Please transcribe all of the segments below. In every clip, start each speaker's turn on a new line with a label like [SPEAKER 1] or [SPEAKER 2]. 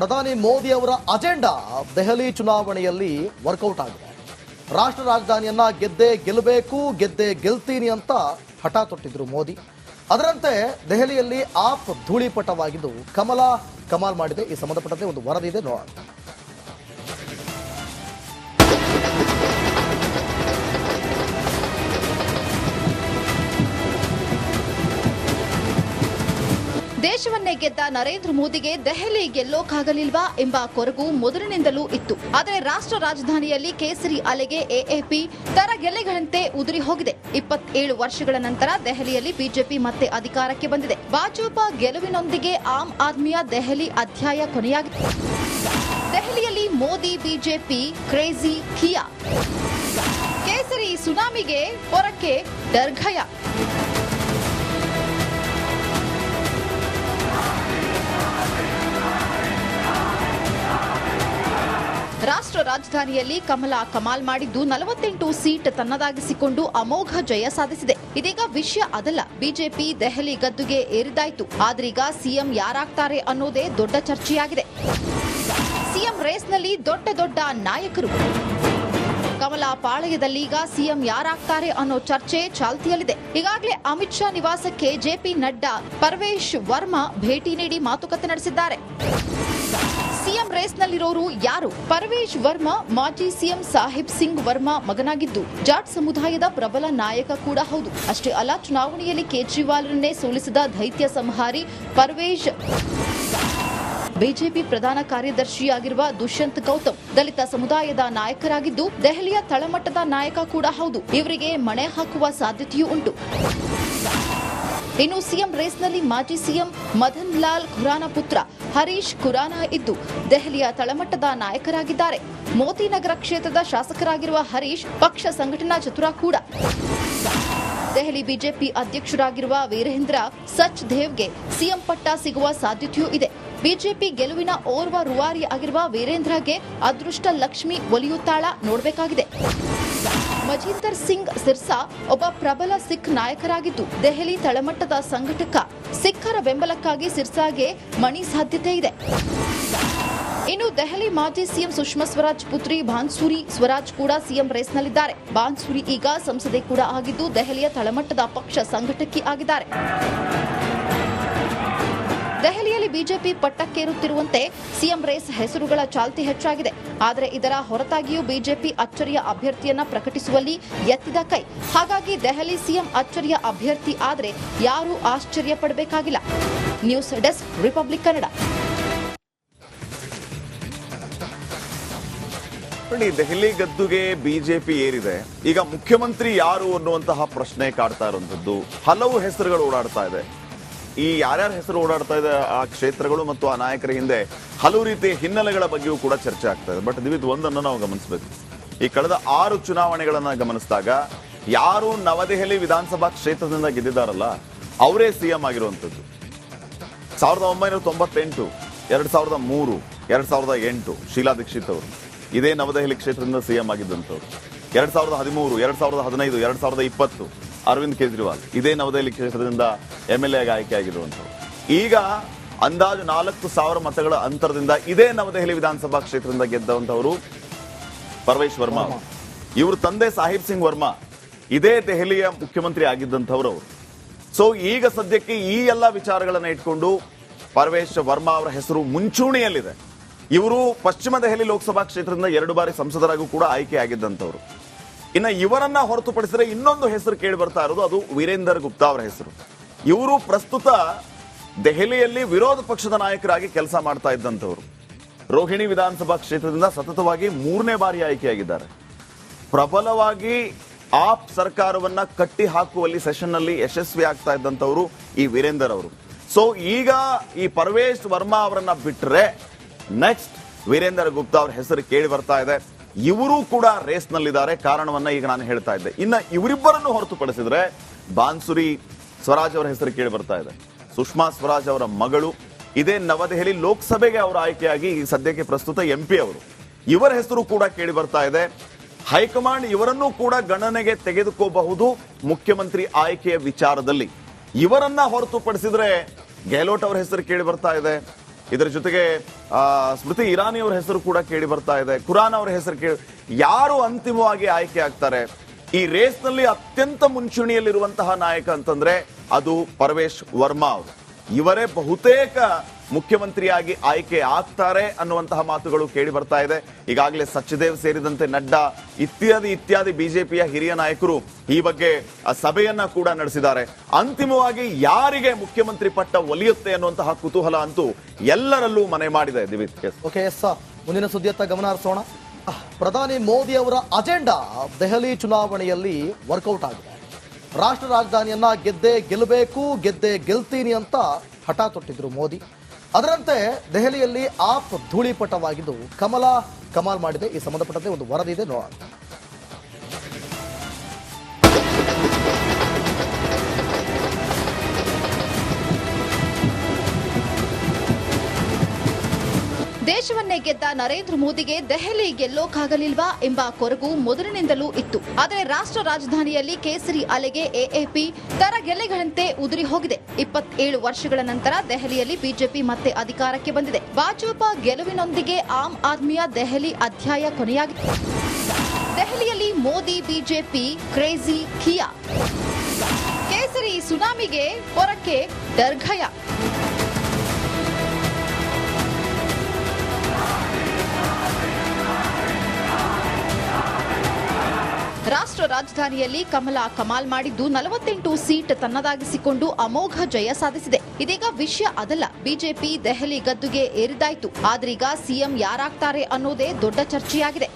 [SPEAKER 1] ಪ್ರಧಾನಿ ಮೋದಿ ಅವರ ಅಜೆಂಡಾ ದೆಹಲಿ ಚುನಾವಣೆಯಲ್ಲಿ ವರ್ಕೌಟ್ ಆಗಿದೆ. ರಾಷ್ಟ್ರ ರಾಜಧಾನಿಯನ್ನ ಗೆದ್ದೇ ಗೆಲ್ಲಬೇಕು, ಗೆದ್ದೇ ಗೆಲ್ತೀನಿ ಅಂತ ಹಠ ತೊಟ್ಟಿದ್ರು ಮೋದಿ. ಅದರಂತೆ ದೆಹಲಿಯಲ್ಲಿ ಆಪ್ ಧೂಳಿಪಟವಾಗಿದ್ದು ಕಮಾಲ್ ಮಾಡಿದೆ. ಈ ಸಂಬಂಧಪಟ್ಟಂತೆ ಒಂದು ವರದಿ ಇದೆ, ನೋಡೋಣ.
[SPEAKER 2] ದೇಶವನ್ನೇ ಗೆದ್ದ ನರೇಂದ್ರ ಮೋದಿಗೆ ದೆಹಲಿ ಗೆಲ್ಲೋಕಾಗಲಿಲ್ವಾ ಎಂಬ ಕೊರಗು ಮೊದಲಿನಿಂದಲೂ ಇತ್ತು. ಆದರೆ ರಾಷ್ಟ್ರ ರಾಜಧಾನಿಯಲ್ಲಿ ಕೇಸರಿ ಅಲೆಗೆ ಎಎಪಿ ತರಗೆಲೆಗಳಂತೆ ಉದುರಿ ಹೋಗಿದೆ. 27 ವರ್ಷಗಳ ನಂತರ ದೆಹಲಿಯಲ್ಲಿ ಬಿಜೆಪಿ ಮತ್ತೆ ಅಧಿಕಾರಕ್ಕೆ ಬಂದಿದೆ. ಭಾಜಪಾ ಗೆಲುವಿನೊಂದಿಗೆ ಆಮ್ ಆದ್ಮಿಯ ದೆಹಲಿ ಅಧ್ಯಾಯ ಕೊನೆಯಾಗಿದೆ. ದೆಹಲಿಯಲ್ಲಿ ಮೋದಿ ಬಿಜೆಪಿ ಕ್ರೇಜಿ ಕಿಯಾ, ಕೇಸರಿ ಸುನಾಮಿಗೆ ಹೊರಕ್ಕೆ ಡರ್ಘಯ. ರಾಷ್ಟ್ರ ರಾಜಧಾನಿಯಲ್ಲಿ ಕಮಾಲ್ ಮಾಡಿದ್ದು 48 ಸೀಟ್ ತನ್ನದಾಗಿಸಿಕೊಂಡು ಅಮೋಘ ಜಯ ಸಾಧಿಸಿದೆ. ಇದೀಗ ವಿಷಯ ಅದಲ್ಲ, ಬಿಜೆಪಿ ದೆಹಲಿ ಗದ್ದುಗೆ ಏರಿದಾಯ್ತು. ಆದ್ರೀಗ ಸಿಎಂ ಯಾರಾಗ್ತಾರೆ ಅನ್ನೋದೇ ದೊಡ್ಡ ಚರ್ಚೆಯಾಗಿದೆ. ಸಿಎಂ ರೇಸ್ನಲ್ಲಿ ದೊಡ್ಡ ನಾಯಕರು. ಕಮಲ ಪಾಳಯದಲ್ಲೀಗ ಸಿಎಂ ಯಾರಾಗ್ತಾರೆ ಅನ್ನೋ ಚರ್ಚೆ ಚಾಲ್ತಿಯಲ್ಲಿದೆ. ಈಗಾಗಲೇ ಅಮಿತ್ ಶಾ ನಿವಾಸಕ್ಕೆ ಜೆಪಿ ನಡ್ಡಾ, ಪರ್ವೇಶ್ ವರ್ಮಾ ಭೇಟಿ ನೀಡಿ ಮಾತುಕತೆ ನಡೆಸಿದ್ದಾರೆ. ಸಿಎಂ ರೇಸ್ನಲ್ಲಿರೋರು ಯಾರು? ಪರ್ವೇಶ್ ವರ್ಮಾ ಮಾಜಿ ಸಿಎಂ ಸಾಹಿಬ್ ಸಿಂಗ್ ವರ್ಮಾ ಮಗನಾಗಿದ್ದು ಜಾಟ್ ಸಮುದಾಯದ ಪ್ರಬಲ ನಾಯಕ ಕೂಡ ಹೌದು. ಅಷ್ಟೇ ಅಲ್ಲ, ಚುನಾವಣೆಯಲ್ಲಿ ಕೇಜ್ರಿವಾಲ್ರನ್ನೇ ಸೋಲಿಸಿದ ದೈತ್ಯ ಸಂಹಾರಿ ಪರ್ವೇಶ್. ಬಿಜೆಪಿ ಪ್ರಧಾನ ಕಾರ್ಯದರ್ಶಿಯಾಗಿರುವ ದುಷ್ಯಂತ್ ಗೌತಮ್ ದಲಿತ ಸಮುದಾಯದ ನಾಯಕರಾಗಿದ್ದು ದೆಹಲಿಯ ತಳಮಟ್ಟದ ನಾಯಕ ಕೂಡ ಹೌದು. ಇವರಿಗೆ ಮಣೆ ಹಾಕುವ ಸಾಧ್ಯತೆಯೂ ಉಂಟು. ಇನ್ನು ಸಿಎಂ ರೇಸ್ನಲ್ಲಿ ಮಾಜಿ ಸಿಎಂ ಮದನ್ ಲಾಲ್ ಖುರಾನ ಪುತ್ರ ಹರೀಶ್ ಖುರಾನ ಇದ್ದು ದೆಹಲಿಯ ತಳಮಟ್ಟದ ನಾಯಕರಾಗಿದ್ದಾರೆ. ಮೋತಿ ನಗರ ಕ್ಷೇತ್ರದ ಶಾಸಕರಾಗಿರುವ ಹರೀಶ್ ಪಕ್ಷ ಸಂಘಟನಾ ಚತುರ ಕೂಡ. ದೆಹಲಿ ಬಿಜೆಪಿ ಅಧ್ಯಕ್ಷರಾಗಿರುವ ವೀರೇಂದ್ರ ಸಚ್ ದೇವ್ಗೆ ಸಿಎಂ ಪಟ್ಟ ಸಿಗುವ ಸಾಧ್ಯತೆಯೂ ಇದೆ. ಬಿಜೆಪಿ ಗೆಲುವಿನ ಓರ್ವ ರೂವಾರಿ ಆಗಿರುವ ವೀರೇಂದ್ರಗೆ ಅದೃಷ್ಟ ಲಕ್ಷ್ಮಿ ಒಲಿಯುತ್ತಾಳ ನೋಡಬೇಕಾಗಿದೆ. ಮಜೀಂದರ್ ಸಿಂಗ್ ಸಿರ್ಸಾ ಒಬ್ಬ ಪ್ರಬಲ ಸಿಖ್ ನಾಯಕರಾಗಿದ್ದು ದೆಹಲಿ ತಳಮಟ್ಟದ ಸಂಘಟಕ. ಸಿಖ್ಖರ ಬೆಂಬಲಕ್ಕಾಗಿ ಸಿರ್ಸಾಗೆ ಮಣಿ ಸಾಧ್ಯತೆ ಇದೆ. ಇನ್ನು ದೆಹಲಿ ಮಾಜಿ ಸಿಎಂ ಸುಷ್ಮಾ ಸ್ವರಾಜ್ ಪುತ್ರಿ ಬಾನ್ಸುರಿ ಸ್ವರಾಜ್ ಕೂಡ ಸಿಎಂ ರೇಸ್ನಲ್ಲಿದ್ದಾರೆ. ಬಾನ್ಸುರಿ ಈಗ ಸಂಸದೆ ಕೂಡ ಆಗಿದ್ದು ದೆಹಲಿಯ ತಳಮಟ್ಟದ ಪಕ್ಷ ಸಂಘಟಕಿ ಆಗಿದ್ದಾರೆ. ದೆಹಲಿಯಲ್ಲಿ ಬಿಜೆಪಿ ಪಟ್ಟಕ್ಕೇರುತ್ತಿರುವಂತೆ ಸಿಎಂ ರೇಸ್ ಹೆಸರುಗಳ ಚಾಲ್ತಿ ಹೆಚ್ಚಾಗಿದೆ. ಆದರೆ ಇದರ ಹೊರತಾಗಿಯೂ ಬಿಜೆಪಿ ಅಚ್ಚರಿಯ ಅಭ್ಯರ್ಥಿಯನ್ನ ಪ್ರಕಟಿಸುವಲ್ಲಿ ಎತ್ತಿದ ಕೈ. ಹಾಗಾಗಿ ದೆಹಲಿ ಸಿಎಂ ಅಚ್ಚರಿಯ ಅಭ್ಯರ್ಥಿ ಆದರೆ ಯಾರೂ ಆಶ್ಚರ್ಯ ಪಡಬೇಕಾಗಿಲ್ಲ. News desk, Republic Kannada.
[SPEAKER 3] Delhi ಗದ್ದುಗೆ ಬಿಜೆಪಿ ಏರಿದೆ. ಈಗ ಮುಖ್ಯಮಂತ್ರಿ ಯಾರು ಅನ್ನುವಂತಹ ಪ್ರಶ್ನೆ ಕಾಡ್ತಾ ಇರುವಂತದ್ದು. ಹಲವು ಹೆಸರುಗಳು ಓಡಾಡ್ತಾ ಇದೆ. ಈ ಯಾರ್ಯಾರ ಹೆಸರು ಓಡಾಡ್ತಾ ಇದೆ ಆ ಕ್ಷೇತ್ರಗಳು ಮತ್ತು ಆ ನಾಯಕರ ಹಿಂದೆ ಹಲವು ರೀತಿಯ ಹಿನ್ನೆಲೆಗಳ ಬಗ್ಗೆಯೂ ಕೂಡ ಚರ್ಚೆ ಆಗ್ತಾ ಇದೆ. ಬಟ್ ಇದು ಒಂದನ್ನು ನಾವು ಗಮನಿಸಬೇಕು. ಈ ಕಳೆದ 6 ಚುನಾವಣೆಗಳನ್ನ ಗಮನಿಸಿದಾಗ ಯಾರು ನವದೆಹಲಿ ವಿಧಾನಸಭಾ ಕ್ಷೇತ್ರದಿಂದ ಗೆದ್ದಿದ್ದಾರಲ್ಲ ಅವರೇ ಸಿಎಂ ಆಗಿರುವಂತದ್ದು. 1998, 2003, 2008 ಶೀಲಾ ದೀಕ್ಷಿತ್ ಅವರು ಇದೇ ನವದೆಹಲಿ ಕ್ಷೇತ್ರದಿಂದ ಸಿಎಂ ಆಗಿದ್ದಂಥವ್ರು. 2013, 2015, 2020 ಅರವಿಂದ್ ಕೇಜ್ರಿವಾಲ್ ಇದೇ ನವದೆಹಲಿ ಕ್ಷೇತ್ರದಿಂದ MLA ಆಗಿ ಆಯ್ಕೆಯಾಗಿರುವಂಥವ್ರು. ಈಗ ಅಂದಾಜು 4,000 ಮತಗಳ ಅಂತರದಿಂದ ಇದೇ ನವದೆಹಲಿ ವಿಧಾನಸಭಾ ಕ್ಷೇತ್ರದಿಂದ ಗೆದ್ದಂಥವರು ಪರ್ವೇಶ್ ವರ್ಮಾ. ಇವ್ರ ತಂದೆ ಸಾಹಿಬ್ ಸಿಂಗ್ ವರ್ಮಾ ಇದೇ ದೆಹಲಿಯ ಮುಖ್ಯಮಂತ್ರಿ ಆಗಿದ್ದಂಥವ್ರು ಅವರು. ಸೊ ಈಗ ಸದ್ಯಕ್ಕೆ ಈ ಎಲ್ಲ ವಿಚಾರಗಳನ್ನ ಇಟ್ಕೊಂಡು ಪರ್ವೇಶ್ ವರ್ಮಾ ಅವರ ಹೆಸರು ಮುಂಚೂಣಿಯಲ್ಲಿದೆ. ಇವರು ಪಶ್ಚಿಮ ದೆಹಲಿ ಲೋಕಸಭಾ ಕ್ಷೇತ್ರದಿಂದ 2 ಬಾರಿ ಸಂಸದರಾಗೂ ಕೂಡ ಆಯ್ಕೆಯಾಗಿದ್ದಂಥವ್ರು. ಇನ್ನ ಇವರನ್ನ ಹೊರತುಪಡಿಸಿದ್ರೆ ಇನ್ನೊಂದು ಹೆಸರು ಕೇಳಿ ಬರ್ತಾ ಇರೋದು, ಅದು ವೀರೇಂದರ್ ಗುಪ್ತಾ ಅವರ ಹೆಸರು. ಇವರು ಪ್ರಸ್ತುತ ದೆಹಲಿಯಲ್ಲಿ ವಿರೋಧ ಪಕ್ಷದ ನಾಯಕರಾಗಿ ಕೆಲಸ ಮಾಡ್ತಾ ಇದ್ದಂಥವ್ರು. ರೋಹಿಣಿ ವಿಧಾನಸಭಾ ಕ್ಷೇತ್ರದಿಂದ ಸತತವಾಗಿ 3ನೇ ಬಾರಿ ಆಯ್ಕೆಯಾಗಿದ್ದಾರೆ. ಪ್ರಬಲವಾಗಿ ಆಪ್ ಸರ್ಕಾರವನ್ನ ಕಟ್ಟಿ ಹಾಕುವಲ್ಲಿ ಸೆಷನ್ನಲ್ಲಿ ಯಶಸ್ವಿ ಆಗ್ತಾ ಇದ್ದಂಥವ್ರು ಈ ವೀರೇಂದರ್ ಅವರು. ಸೊ ಈಗ ಈ ಪರ್ವೇಶ್ ವರ್ಮಾ ಅವರನ್ನ ಬಿಟ್ಟರೆ ನೆಕ್ಸ್ಟ್ ವೀರೇಂದರ್ ಗುಪ್ತಾ ಅವರ ಹೆಸರು ಕೇಳಿ ಬರ್ತಾ ಇದೆ. ಇವರು ಕೂಡ ರೇಸ್ನಲ್ಲಿದ್ದಾರೆ. ಕಾರಣವನ್ನ ಈಗ ನಾನು ಹೇಳ್ತಾ ಇದ್ದೆ. ಇನ್ನ ಇವರಿಬ್ಬರನ್ನು ಹೊರತುಪಡಿಸಿದ್ರೆ ಬಾನ್ಸುರಿ ಸ್ವರಾಜ್ ಅವರ ಹೆಸರು ಕೇಳಿ ಬರ್ತಾ ಇದೆ. ಸುಷ್ಮಾ ಸ್ವರಾಜ್ ಅವರ ಮಗಳು ಇದೇ ನವದೆಹಲಿ ಲೋಕಸಭೆಗೆ ಅವರು ಆಯ್ಕೆಯಾಗಿ ಈ ಸದ್ಯಕ್ಕೆ ಪ್ರಸ್ತುತ MP ಅವರು. ಇವರ ಹೆಸರು ಕೂಡ ಕೇಳಿ ಬರ್ತಾ ಇದೆ. ಹೈಕಮಾಂಡ್ ಇವರನ್ನು ಕೂಡ ಗಣನೆಗೆ ತೆಗೆದುಕೋಬಹುದು ಮುಖ್ಯಮಂತ್ರಿ ಆಯ್ಕೆಯ ವಿಚಾರದಲ್ಲಿ. ಇವರನ್ನ ಹೊರತುಪಡಿಸಿದ್ರೆ ಗೆಹ್ಲೋಟ್ ಅವರ ಹೆಸರು ಕೇಳಿ ಬರ್ತಾ ಇದೆ. ಇದರ ಜೊತೆಗೆ ಸ್ಮೃತಿ ಇರಾನಿ ಅವರ ಹೆಸರು ಕೂಡ ಕೇಳಿ ಬರ್ತಾ ಇದೆ, ಖುರಾನ್ ಅವರ ಹೆಸರು ಕೇಳಿ. ಯಾರು ಅಂತಿಮವಾಗಿ ಆಯ್ಕೆ ಆಗ್ತಾರೆ ಈ ರೇಸ್ ನಲ್ಲಿ ಅತ್ಯಂತ ಮುಂಚೂಣಿಯಲ್ಲಿರುವಂತಹ ನಾಯಕ ಅಂತಂದ್ರೆ ಅದು ಪರ್ವೇಶ್ ವರ್ಮಾ ಅವರು. ಇವರೇ ಬಹುತೇಕ ಮುಖ್ಯಮಂತ್ರಿಯಾಗಿ ಆಯ್ಕೆ ಆಗ್ತಾರೆ ಅನ್ನುವಂತಹ ಮಾತುಗಳು ಕೇಳಿ ಬರ್ತಾ ಇದೆ. ಈಗಾಗಲೇ ಸಚ್ದೇವ್ ಸೇರಿದಂತೆ ನಡ್ಡಾ ಇತ್ಯಾದಿ ಬಿಜೆಪಿಯ ಹಿರಿಯ ನಾಯಕರು ಈ ಬಗ್ಗೆ ಸಭೆಯನ್ನ ಕೂಡ ನಡೆಸಿದ್ದಾರೆ. ಅಂತಿಮವಾಗಿ ಯಾರಿಗೆ ಮುಖ್ಯಮಂತ್ರಿ ಪಟ್ಟ ಒಲಿಯುತ್ತೆ ಅನ್ನುವಂತಹ ಕುತೂಹಲ ಅಂತೂ ಎಲ್ಲರಲ್ಲೂ ಮನೆ ಮಾಡಿದೆ. ದಿವಿತ್,
[SPEAKER 1] ಓಕೆ ಎಸ್, ಮುಂದಿನ ಸುದ್ದಿಯತ್ತ ಗಮನ ಹರಿಸೋಣ. ಪ್ರಧಾನಿ ಮೋದಿ ಅವರ ಅಜೆಂಡಾ ದೆಹಲಿ ಚುನಾವಣೆಯಲ್ಲಿ ವರ್ಕೌಟ್ ಆಗಿದೆ. ರಾಷ್ಟ್ರ ರಾಜಧಾನಿಯನ್ನ ಗೆಲ್ಲಬೇಕು, ಗೆಲ್ತೀನಿ ಅಂತ ಹಠ ತೊಟ್ಟಿದ್ರು ಮೋದಿ. ಅದರಂತೆ ದೆಹಲಿಯಲ್ಲಿ ಆಪ್ ಧೂಳಿಪಟವಾಗಿದ್ದು ಕಮಾಲ್ ಮಾಡಿದೆ. ಈ ಸಂಬಂಧಪಟ್ಟಂತೆ ಒಂದು ವರದಿ ಇದೆ, ನೋಡೋಣ.
[SPEAKER 2] ದೇಶವನ್ನೇ ಗೆದ್ದ ನರೇಂದ್ರ ಮೋದಿಗೆ ದೆಹಲಿ ಗೆಲ್ಲೋಕಾಗಲಿಲ್ವಾ ಎಂಬ ಕೊರಗು ಮೊದಲಿನಿಂದಲೂ ಇತ್ತು. ಆದರೆ ರಾಷ್ಟ್ರ ರಾಜಧಾನಿಯಲ್ಲಿ ಕೇಸರಿ ಅಲೆಗೆ ಎಎಪಿ ತರಗೆಲೆಗಳಂತೆ ಉದುರಿ ಹೋಗಿದೆ. 27 ವರ್ಷಗಳ ನಂತರ ದೆಹಲಿಯಲ್ಲಿ ಬಿಜೆಪಿ ಮತ್ತೆ ಅಧಿಕಾರಕ್ಕೆ ಬಂದಿದೆ. ಭಾಜಪ ಗೆಲುವಿನೊಂದಿಗೆ ಆಮ್ ಆದ್ಮಿಯ ದೆಹಲಿ ಅಧ್ಯಾಯ ಕೊನೆಯಾಗಿದೆ. ದೆಹಲಿಯಲ್ಲಿ ಮೋದಿ ಬಿಜೆಪಿ ಕ್ರೇಜಿ ಖಿಯಾ. ಕೇಸರಿ ಸುನಾಮಿಗೆ ಹೊರಕ್ಕೆ ಡರ್ಘಯ. ರಾಷ್ಟ್ರ ರಾಜಧಾನಿಯಲ್ಲಿ ಕಮಾಲ್ ಮಾಡಿದ್ದು 48 ಸೀಟ್ ತನ್ನದಾಗಿಸಿಕೊಂಡು ಅಮೋಘ ಜಯ ಸಾಧಿಸಿದೆ. ಇದೀಗ ವಿಷಯ ಅದಲ್ಲ, ಬಿಜೆಪಿ ದೆಹಲಿ ಗದ್ದುಗೆ ಏರಿದಾಯ್ತು. ಆದ್ರೀಗ ಸಿಎಂ ಯಾರಾಗ್ತಾರೆ ಅನ್ನೋದೇ ದೊಡ್ಡ ಚರ್ಚೆಯಾಗಿದೆ.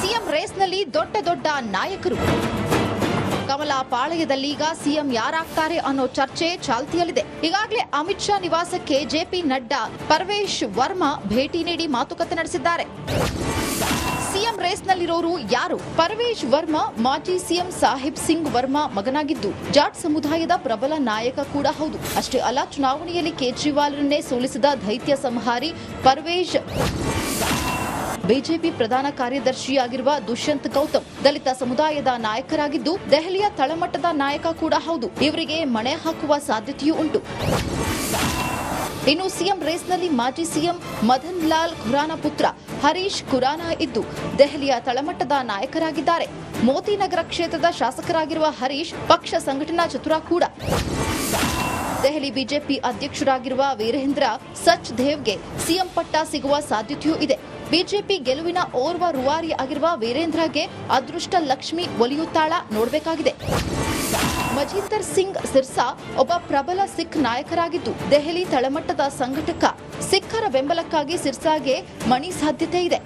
[SPEAKER 2] ಸಿಎಂ ರೇಸ್ನಲ್ಲಿ ದೊಡ್ಡ ನಾಯಕರು. ಕಮಲ ಪಾಳಯದಲ್ಲೀಗ ಸಿಎಂ ಯಾರಾಗ್ತಾರೆ ಅನ್ನೋ ಚರ್ಚೆ ಚಾಲ್ತಿಯಲ್ಲಿದೆ. ಈಗಾಗಲೇ ಅಮಿತ್ ಶಾ ನಿವಾಸಕ್ಕೆ ಜೆಪಿ ನಡ್ಡಾ, ಪರ್ವೇಶ್ ವರ್ಮಾ ಭೇಟಿ ನೀಡಿ ಮಾತುಕತೆ ನಡೆಸಿದ್ದಾರೆ. ಸಿಎಂ ರೇಸ್ನಲ್ಲಿರೋರು ಯಾರು? ಪರ್ವೇಶ್ ವರ್ಮಾ ಮಾಜಿ ಸಿಎಂ ಸಾಹಿಬ್ ಸಿಂಗ್ ವರ್ಮಾ ಮಗನಾಗಿದ್ದು ಜಾಟ್ ಸಮುದಾಯದ ಪ್ರಬಲ ನಾಯಕ ಕೂಡ ಹೌದು. ಅಷ್ಟೇ ಅಲ್ಲ, ಚುನಾವಣೆಯಲ್ಲಿ ಕೇಜ್ರಿವಾಲ್ರನ್ನೇ ಸೋಲಿಸಿದ ದೈತ್ಯ ಸಂಹಾರಿ ಪರ್ವೇಶ್. ಬಿಜೆಪಿ ಪ್ರಧಾನ ಕಾರ್ಯದರ್ಶಿಯಾಗಿರುವ ದುಷ್ಯಂತ್ ಗೌತಮ್ ದಲಿತ ಸಮುದಾಯದ ನಾಯಕರಾಗಿದ್ದು ದೆಹಲಿಯ ತಳಮಟ್ಟದ ನಾಯಕ ಕೂಡ ಹೌದು. ಇವರಿಗೆ ಮಣೆ ಹಾಕುವ ಸಾಧ್ಯತೆಯೂ ಉಂಟು. ಇನ್ನು ಸಿಎಂ ರೇಸ್ನಲ್ಲಿ ಮಾಜಿ ಸಿಎಂ ಮದನ್ ಲಾಲ್ ಖುರಾನ ಪುತ್ರ ಹರೀಶ್ ಖುರಾನ ಇದ್ದು ದೆಹಲಿಯ ತಳಮಟ್ಟದ ನಾಯಕರಾಗಿದ್ದಾರೆ. ಮೋತಿ ನಗರ ಕ್ಷೇತ್ರದ ಶಾಸಕರಾಗಿರುವ ಹರೀಶ್ ಪಕ್ಷ ಸಂಘಟನಾ ಚತುರ ಕೂಡ. ದೆಹಲಿ ಬಿಜೆಪಿ ಅಧ್ಯಕ್ಷರಾಗಿರುವ ವೀರೇಂದ್ರ ಸಚ್ದೇವ್ಗೆ ಸಿಎಂ ಪಟ್ಟ ಸಿಗುವ ಸಾಧ್ಯತೆಯೂ ಇದೆ. ಬಿಜೆಪಿ ಗೆಲುವಿನ ಓರ್ವ ರೂವಾರಿ ಆಗಿರುವ ವೀರೇಂದ್ರಗೆ ಅದೃಷ್ಟ ಲಕ್ಷ್ಮಿ ಒಲಿಯುತ್ತಾಳ ನೋಡಬೇಕಾಗಿದೆ. ಮಜೀಂದರ್ ಸಿಂಗ್ ಸಿರ್ಸಾ ಒಬ್ಬ ಪ್ರಬಲ ಸಿಖ್ ನಾಯಕರಾಗಿದ್ದು ದೆಹಲಿ ತಳಮಟ್ಟದ ಸಂಘಟಕ. ಸಿಖ್ಖರ ಬೆಂಬಲಕ್ಕಾಗಿ ಸಿರ್ಸಾಗೆ ಮಣಿ ಸಾಧ್ಯತೆ ಇದೆ.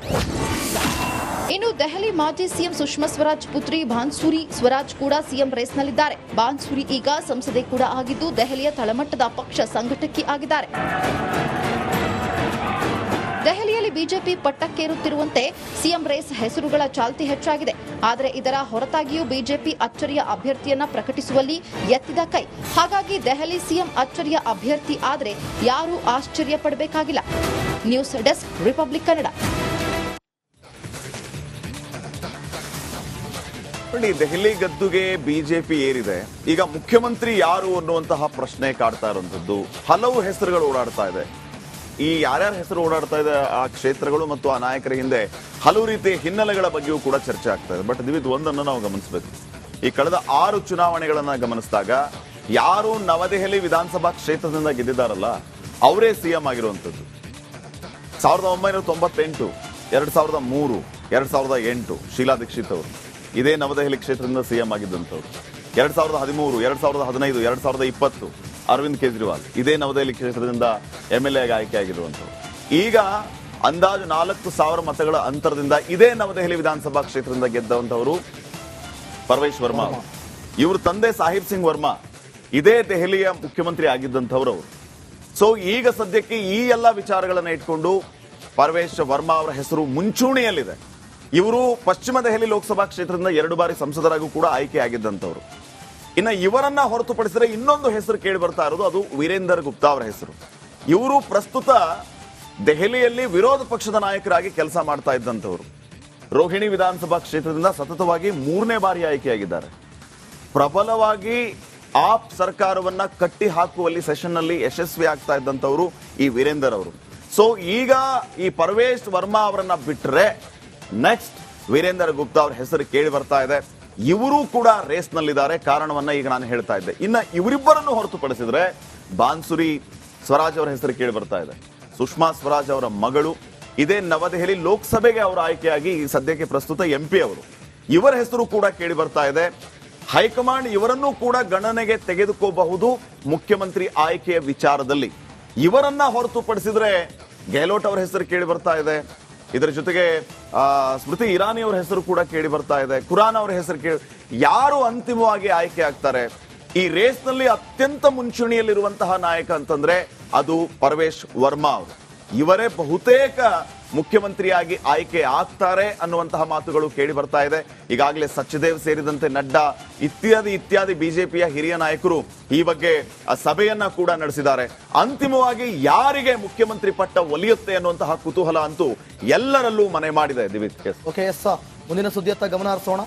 [SPEAKER 2] ಇನ್ನು ದೆಹಲಿ ಮಾಜಿ ಸಿಎಂ ಸುಷ್ಮಾ ಸ್ವರಾಜ್ ಪುತ್ರಿ ಬಾನ್ಸುರಿ ಸ್ವರಾಜ್ ಕೂಡ ಸಿಎಂ ರೇಸ್ನಲ್ಲಿದ್ದಾರೆ. ಬಾನ್ಸುರಿ ಈಗ ಸಂಸದೆ ಕೂಡ ಆಗಿದ್ದು ದೆಹಲಿಯ ತಳಮಟ್ಟದ ಪಕ್ಷ ಸಂಘಟಕಿ ಆಗಿದ್ದಾರೆ. ದೆಹಲಿಯಲ್ಲಿ ಬಿಜೆಪಿ ಪಟ್ಟಕ್ಕೇರುತ್ತಿರುವಂತೆ ಸಿಎಂ ರೇಸ್ ಹೆಸರುಗಳ ಚಾಲ್ತಿ ಹೆಚ್ಚಾಗಿದೆ. ಆದರೆ ಇದರ ಹೊರತಾಗಿಯೂ ಬಿಜೆಪಿ ಅಚ್ಚರಿಯ ಅಭ್ಯರ್ಥಿಯನ್ನ ಪ್ರಕಟಿಸುವಲ್ಲಿ ಎತ್ತಿದ ಕೈ. ಹಾಗಾಗಿ ದೆಹಲಿ ಸಿಎಂ ಅಚ್ಚರಿಯ ಅಭ್ಯರ್ಥಿ ಆದರೆ ಯಾರೂ ಆಶ್ಚರ್ಯ ಪಡಬೇಕಾಗಿಲ್ಲ. News desk, Republic Kannada.
[SPEAKER 3] Delhi ಗದ್ದುಗೆ ಬಿಜೆಪಿ ಏರಿದೆ. ಈಗ ಮುಖ್ಯಮಂತ್ರಿ ಯಾರು ಅನ್ನುವಂತಹ ಪ್ರಶ್ನೆ ಕಾಡ್ತಾ ಇರುವಂತದ್ದು. ಹಲವು ಹೆಸರುಗಳು ಓಡಾಡ್ತಾ ಇದೆ. ಈ ಯಾರ್ಯಾರ ಹೆಸರು ಓಡಾಡ್ತಾ ಇದೆ ಆ ಕ್ಷೇತ್ರಗಳು ಮತ್ತು ಆ ನಾಯಕರ ಹಿಂದೆ ಹಲವು ರೀತಿಯ ಹಿನ್ನೆಲೆಗಳ ಬಗ್ಗೆಯೂ ಕೂಡ ಚರ್ಚೆ ಆಗ್ತಾ ಇದೆ. ಬಟ್ ದಿವಿತ್, ಒಂದನ್ನು ನಾವು ಗಮನಿಸಬೇಕು. ಈ ಕಳೆದ 6 ಚುನಾವಣೆಗಳನ್ನ ಗಮನಿಸಿದಾಗ ಯಾರು ನವದೆಹಲಿ ವಿಧಾನಸಭಾ ಕ್ಷೇತ್ರದಿಂದ ಗೆದ್ದಿದ್ದಾರಲ್ಲ ಅವರೇ ಸಿಎಂ ಆಗಿರುವಂತದ್ದು. 1998, 2003, 2008 ಶೀಲಾ ದೀಕ್ಷಿತ್ ಅವರು ಇದೇ ನವದೆಹಲಿ ಕ್ಷೇತ್ರದಿಂದ ಸಿಎಂ ಆಗಿದ್ದಂಥವ್ರು. 2013, 2015, 2020 ಅರವಿಂದ್ ಕೇಜ್ರಿವಾಲ್ ಇದೇ ನವದೆಹಲಿ ಕ್ಷೇತ್ರದಿಂದ MLA ಆಗಿ ಆಯ್ಕೆ ಆಗಿರುವಂಥವ್ರು. ಈಗ ಅಂದಾಜು 4,000 ಮತಗಳ ಅಂತರದಿಂದ ಇದೇ ನವದೆಹಲಿ ವಿಧಾನಸಭಾ ಕ್ಷೇತ್ರದಿಂದ ಗೆದ್ದಂಥವರು ಪರ್ವೇಶ್ ವರ್ಮಾ ಅವರು. ಇವ್ರ ತಂದೆ ಸಾಹಿಬ್ ಸಿಂಗ್ ವರ್ಮಾ ಇದೇ ದೆಹಲಿಯ ಮುಖ್ಯಮಂತ್ರಿ ಆಗಿದ್ದಂಥವ್ರು ಅವರು. ಸೊ ಈಗ ಸದ್ಯಕ್ಕೆ ಈ ಎಲ್ಲ ವಿಚಾರಗಳನ್ನ ಇಟ್ಕೊಂಡು ಪರ್ವೇಶ್ ವರ್ಮಾ ಅವರ ಹೆಸರು ಮುಂಚೂಣಿಯಲ್ಲಿದೆ. ಇವರು ಪಶ್ಚಿಮ ದೆಹಲಿ ಲೋಕಸಭಾ ಕ್ಷೇತ್ರದಿಂದ 2 ಬಾರಿ ಸಂಸದರಾಗೂ ಕೂಡ ಆಯ್ಕೆ ಆಗಿದ್ದಂಥವ್ರು. ಇನ್ನು ಇವರನ್ನ ಹೊರತುಪಡಿಸಿದರೆ ಇನ್ನೊಂದು ಹೆಸರು ಕೇಳಿ ಬರ್ತಾ ಇರೋದು ಅದು ವೀರೇಂದರ್ ಗುಪ್ತಾ ಅವರ ಹೆಸರು. ಇವರು ಪ್ರಸ್ತುತ ದೆಹಲಿಯಲ್ಲಿ ವಿರೋಧ ಪಕ್ಷದ ನಾಯಕರಾಗಿ ಕೆಲಸ ಮಾಡ್ತಾ ಇದ್ದಂಥವ್ರು. ರೋಹಿಣಿ ವಿಧಾನಸಭಾ ಕ್ಷೇತ್ರದಿಂದ ಸತತವಾಗಿ 3ನೇ ಬಾರಿ ಆಯ್ಕೆಯಾಗಿದ್ದಾರೆ. ಪ್ರಬಲವಾಗಿ ಆಪ್ ಸರ್ಕಾರವನ್ನ ಕಟ್ಟಿ ಹಾಕುವಲ್ಲಿ ಸೆಷನ್ ನಲ್ಲಿ ಯಶಸ್ವಿ ಆಗ್ತಾ ಇದ್ದಂತವರು ಈ ವೀರೇಂದರ್ ಅವರು. ಸೊ ಈಗ ಈ ಪರ್ವೇಶ್ ವರ್ಮಾ ಅವರನ್ನ ಬಿಟ್ಟರೆ ನೆಕ್ಸ್ಟ್ ವೀರೇಂದರ್ ಗುಪ್ತಾ ಅವ್ರ ಹೆಸರು ಕೇಳಿ ಬರ್ತಾ ಇದೆ. ಇವರು ಕೂಡ ರೇಸ್ ನಲ್ಲಿದ್ದಾರೆ. ಕಾರಣವನ್ನ ಈಗ ನಾನು ಹೇಳ್ತಾ ಇದ್ದೆ. ಇನ್ನ ಇವರಿಬ್ಬರನ್ನು ಹೊರತುಪಡಿಸಿದ್ರೆ ಬಾನ್ಸುರಿ ಸ್ವರಾಜ್ ಅವರ ಹೆಸರು ಕೇಳಿ ಬರ್ತಾ ಇದೆ. ಸುಷ್ಮಾ ಸ್ವರಾಜ್ ಅವರ ಮಗಳು, ಇದೇ ನವದೆಹಲಿ ಲೋಕಸಭೆಗೆ ಅವರ ಆಯ್ಕೆಯಾಗಿ ಸದ್ಯಕ್ಕೆ ಪ್ರಸ್ತುತ MP ಅವರು, ಇವರ ಹೆಸರು ಕೂಡ ಕೇಳಿ ಬರ್ತಾ ಇದೆ. ಹೈಕಮಾಂಡ್ ಇವರನ್ನು ಕೂಡ ಗಣನೆಗೆ ತೆಗೆದುಕೋಬಹುದು ಮುಖ್ಯಮಂತ್ರಿ ಆಯ್ಕೆಯ ವಿಚಾರದಲ್ಲಿ. ಇವರನ್ನ ಹೊರತುಪಡಿಸಿದ್ರೆ ಗೆಹ್ಲೋಟ್ ಅವರ ಹೆಸರು ಕೇಳಿ ಬರ್ತಾ ಇದೆ. ಇದರ ಜೊತೆಗೆ ಸ್ಮೃತಿ ಇರಾನಿ ಅವರ ಹೆಸರು ಕೂಡ ಕೇಳಿ ಬರ್ತಾ ಇದೆ. ಖುರಾನ ಅವರ ಹೆಸರು ಕೇಳಿ, ಯಾರು ಅಂತಿಮವಾಗಿ ಆಯ್ಕೆ ಆಗ್ತಾರೆ ಈ ರೇಸ್ ನಲ್ಲಿ ಅತ್ಯಂತ ಮುಂಚೂಣಿಯಲ್ಲಿರುವಂತಹ ನಾಯಕ ಅಂತಂದ್ರೆ ಅದು ಪರ್ವೇಶ್ ವರ್ಮಾ ಅವರು. ಇವರೇ ಬಹುತೇಕ ಮುಖ್ಯಮಂತ್ರಿಯಾಗಿ ಆಯ್ಕೆ ಆಗ್ತಾರೆ ಅನ್ನುವಂತಹ ಮಾತುಗಳು ಕೇಳಿ ಬರ್ತಾ ಇದೆ. ಈಗಾಗಲೇ ಸಚ್ದೇವ್ ಸೇರಿದಂತೆ ನಡ್ಡಾ ಇತ್ಯಾದಿ ಬಿಜೆಪಿಯ ಹಿರಿಯ ನಾಯಕರು ಈ ಬಗ್ಗೆ ಸಭೆಯನ್ನ ಕೂಡ ನಡೆಸಿದ್ದಾರೆ. ಅಂತಿಮವಾಗಿ ಯಾರಿಗೆ ಮುಖ್ಯಮಂತ್ರಿ ಪಟ್ಟ ಒಲಿಯುತ್ತೆ ಅನ್ನುವಂತಹ ಕುತೂಹಲ ಅಂತೂ ಎಲ್ಲರಲ್ಲೂ ಮನೆ ಮಾಡಿದೆ. ದಿವಿತ್,
[SPEAKER 1] ಓಕೆ, ಎಸ್, ಮುಂದಿನ ಸುದ್ದಿಯತ್ತ ಗಮನ ಹರಿಸೋಣ.